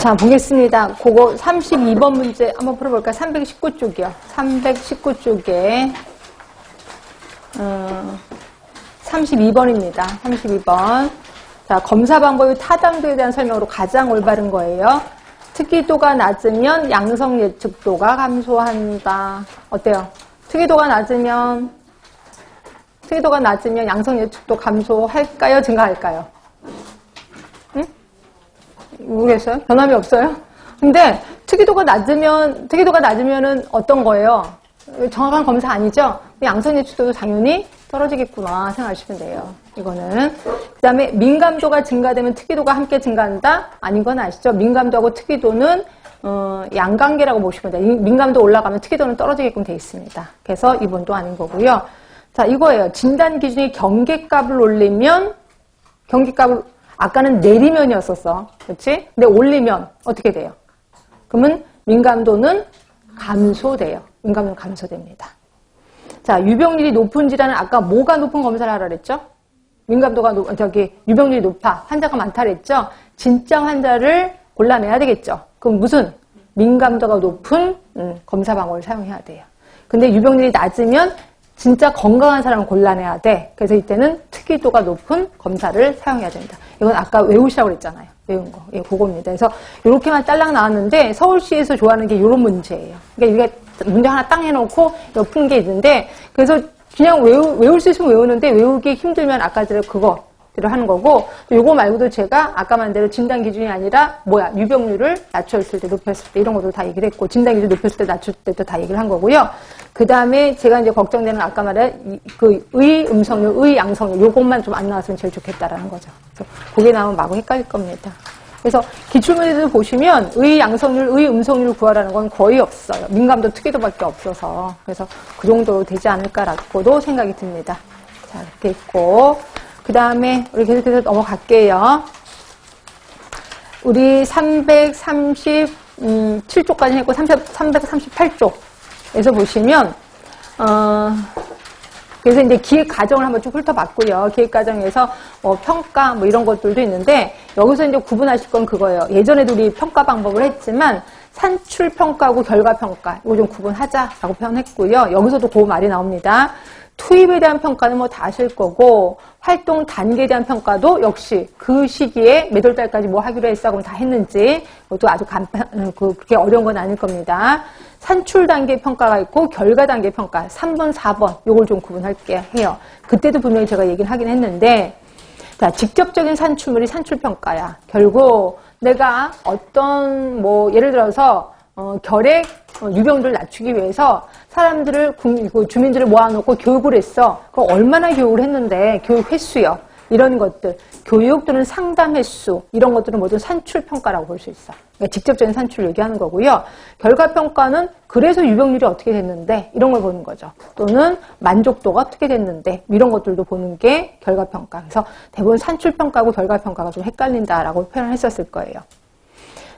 자, 보겠습니다. 그거 32번 문제 한번 풀어볼까요? 319쪽이요. 319쪽에 32번입니다. 32번. 자, 검사 방법이 타당도에 대한 설명으로 가장 올바른 거예요. 특이도가 낮으면 양성 예측도가 감소한다. 어때요? 특이도가 낮으면 양성 예측도 감소할까요? 증가할까요? 응? 모르겠어요? 변함이 없어요? 근데 특이도가 낮으면은 어떤 거예요? 정확한 검사 아니죠? 양성 예측도도 당연히 떨어지겠구나 생각하시면 돼요. 이거는. 그 다음에 민감도가 증가되면 특이도가 함께 증가한다? 아닌 건 아시죠? 민감도하고 특이도는 양관계라고 보시면 돼요. 민감도 올라가면 특이도는 떨어지게끔 되어 있습니다. 그래서 이번도 아닌 거고요. 자, 이거예요. 진단 기준이 경계값을 올리면 아까는 내리면이었었어. 그렇지? 근데 올리면 어떻게 돼요? 그러면 민감도는 감소돼요. 민감도는 감소됩니다. 자, 유병률이 높은 질환은 아까 뭐가 높은 검사를 하라 그랬죠? 민감도가 유병률이 높아. 환자가 많다 그랬죠? 진짜 환자를 골라내야 되겠죠? 그럼 무슨? 민감도가 높은 검사 방법을 사용해야 돼요. 근데 유병률이 낮으면 진짜 건강한 사람을 골라내야 돼. 그래서 이때는 특이도가 높은 검사를 사용해야 된다. 이건 아까 외우시라고 그랬잖아요. 외운 거. 예, 그겁니다. 그래서 이렇게만 딸랑 나왔는데 서울시에서 좋아하는 게 이런 문제예요. 그러니까 이게 문제 하나 땅 해놓고 푸는 게 있는데 그래서 그냥 외울 수 있으면 외우는데 외우기 힘들면 아까대로 그거대로 하는 거고 요거 말고도 제가 아까 말대로 진단 기준이 아니라 유병률을 낮췄을 때 높였을 때 이런 것도 다 얘기를 했고 진단 기준 높였을 때 낮췄을 때도 다 얘기를 한 거고요. 그 다음에 제가 이제 걱정되는 아까 말한 의 음성률, 의 양성률 요것만 좀 안 나왔으면 제일 좋겠다라는 거죠. 그래서 그게 나오면 마구 헷갈릴 겁니다. 그래서 기출문제도 보시면 의 양성률, 의 음성률을 구하라는 건 거의 없어요. 민감도 특이도밖에 없어서. 그래서 그 정도 되지 않을까라고도 생각이 듭니다. 자, 이렇게 있고. 그 다음에 우리 계속해서 넘어갈게요. 우리 337쪽까지 했고 338쪽에서 보시면 그래서 이제 기획 과정을 한번 쭉 훑어봤고요. 기획 과정에서 평가 이런 것들도 있는데 여기서 이제 구분하실 건 그거예요. 예전에도 우리 평가 방법을 했지만 산출 평가하고 결과 평가 이거 좀 구분하자라고 표현했고요. 여기서도 그 말이 나옵니다. 투입에 대한 평가는 다 아실 거고 활동 단계에 대한 평가도 역시 그 시기에 몇 월 달까지 뭐 하기로 했어 그럼 다 했는지 그것도 아주 그렇게 어려운 건 아닐 겁니다. 산출 단계 평가가 있고 결과 단계 평가 3번, 4번 요걸 좀 구분할게 해요. 그때도 분명히 제가 얘기를 하긴 했는데 자, 직접적인 산출물이 산출 평가야. 결국 내가 어떤 예를 들어서 결핵 유병률을 낮추기 위해서 사람들을 주민들을 모아놓고 교육을 했어. 그거 얼마나 교육을 했는데 교육 횟수요. 이런 것들 교육 또는 상담 횟수 이런 것들은 모두 산출 평가라고 볼 수 있어. 그러니까 직접적인 산출을 얘기하는 거고요. 결과 평가는 그래서 유병률이 어떻게 됐는데 이런 걸 보는 거죠. 또는 만족도가 어떻게 됐는데 이런 것들도 보는 게 결과 평가. 그래서 대부분 산출 평가하고 결과 평가가 좀 헷갈린다라고 표현을 했었을 거예요.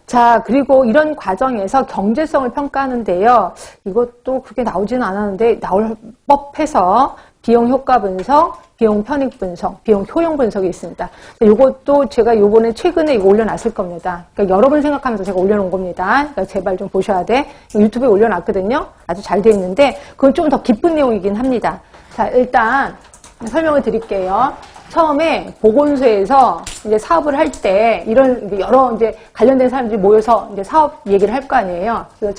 자, 그리고 이런 과정에서 경제성을 평가하는데요. 이것도 그렇게 나오지는 않았는데 나올 법해서 비용 효과 분석, 비용 편익 분석, 비용 효용 분석이 있습니다. 이것도 제가 요번에 최근에 이거 올려놨을 겁니다. 그러니까 여러 번 생각하면서 제가 올려놓은 겁니다. 그러니까 제발 좀 보셔야 돼. 유튜브에 올려놨거든요. 아주 잘 돼 있는데 그건 좀 더 깊은 내용이긴 합니다. 자, 일단 설명을 드릴게요. 처음에 보건소에서 이제 사업을 할 때 이런 여러 이제 관련된 사람들이 모여서 이제 사업 얘기를 할 거 아니에요. 그래서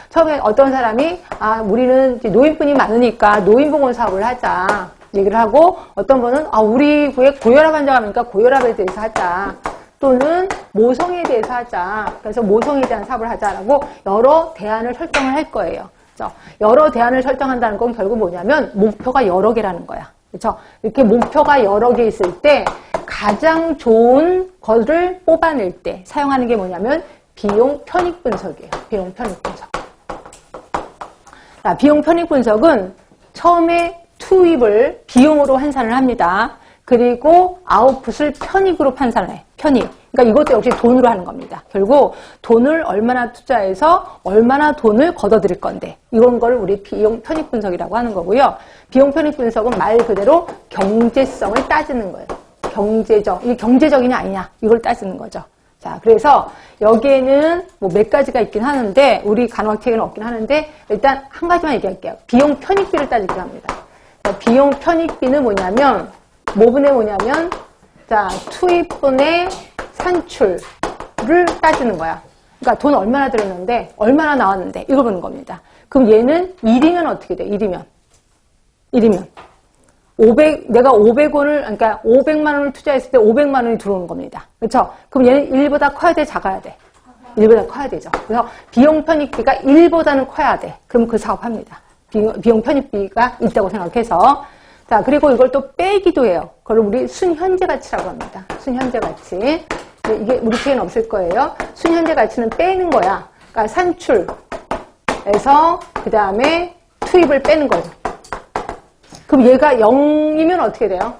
처음에 어떤 사람이 우리는 이제 노인분이 많으니까 노인보건 사업을 하자 얘기를 하고 어떤 분은 우리 구에 고혈압 환자가 많으니까 고혈압에 대해서 하자. 또는 모성에 대해서 하자. 그래서 모성에 대한 사업을 하자라고 여러 대안을 설정을 할 거예요. 그렇죠? 여러 대안을 설정한다는 건 결국 뭐냐면 목표가 여러 개라는 거야. 그렇죠? 이렇게 목표가 여러 개 있을 때 가장 좋은 것을 뽑아낼 때 사용하는 게 뭐냐면 비용 편익 분석이에요. 비용 편익 분석. 자, 비용 편익 분석은 처음에 투입을 비용으로 환산을 합니다. 그리고 아웃풋을 편익으로 판단을 해. 편익. 그러니까 이것도 역시 돈으로 하는 겁니다. 결국 돈을 얼마나 투자해서 얼마나 돈을 걷어들일 건데 이런 거를 우리 비용 편익 분석이라고 하는 거고요. 비용 편익 분석은 말 그대로 경제성을 따지는 거예요. 이게 경제적이냐 아니냐 이걸 따지는 거죠. 자, 그래서 여기에는 뭐 몇 가지가 있긴 하는데, 우리 간헐책에는 없긴 하는데, 일단 한 가지만 얘기할게요. 비용 편익비를 따지기로 합니다. 자, 비용 편익비는 뭐냐면, 자, 투입분의 산출을 따지는 거야. 그러니까 돈 얼마나 들었는데, 얼마나 나왔는데, 이걸 보는 겁니다. 그럼 얘는 1이면 어떻게 돼? 1이면. 내가 500원을, 그러니까 500만 원을 투자했을 때 500만 원이 들어오는 겁니다. 그렇죠? 그럼 얘는 1보다 커야 돼, 작아야 돼? 1보다 커야 되죠. 그래서 비용 편익비가 1보다는 커야 돼. 그럼 그 사업합니다. 비용 편익비가 있다고 생각해서. 자, 그리고 이걸 또 빼기도 해요. 그걸 우리 순현재 가치라고 합니다. 순현재 가치. 이게 우리 책에는 없을 거예요. 순현재 가치는 빼는 거야. 그러니까 산출에서 그 다음에 투입을 빼는 거죠. 그럼 얘가 0이면 어떻게 돼요?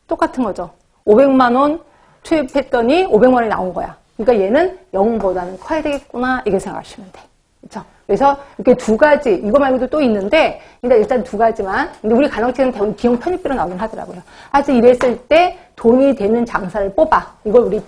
똑같은 거죠. 500만 원 투입했더니 500만 원이 나온 거야. 그러니까 얘는 0보다는 커야 되겠구나, 이렇게 생각하시면 돼. 그렇죠? 그래서 이렇게 두 가지, 이거 말고도 또 있는데, 일단 두 가지만. 근데 우리 간헐책은 대부분 비용 편입비로 나오긴 하더라고요. 하여튼 이랬을 때 돈이 되는 장사를 뽑아. 이걸 우리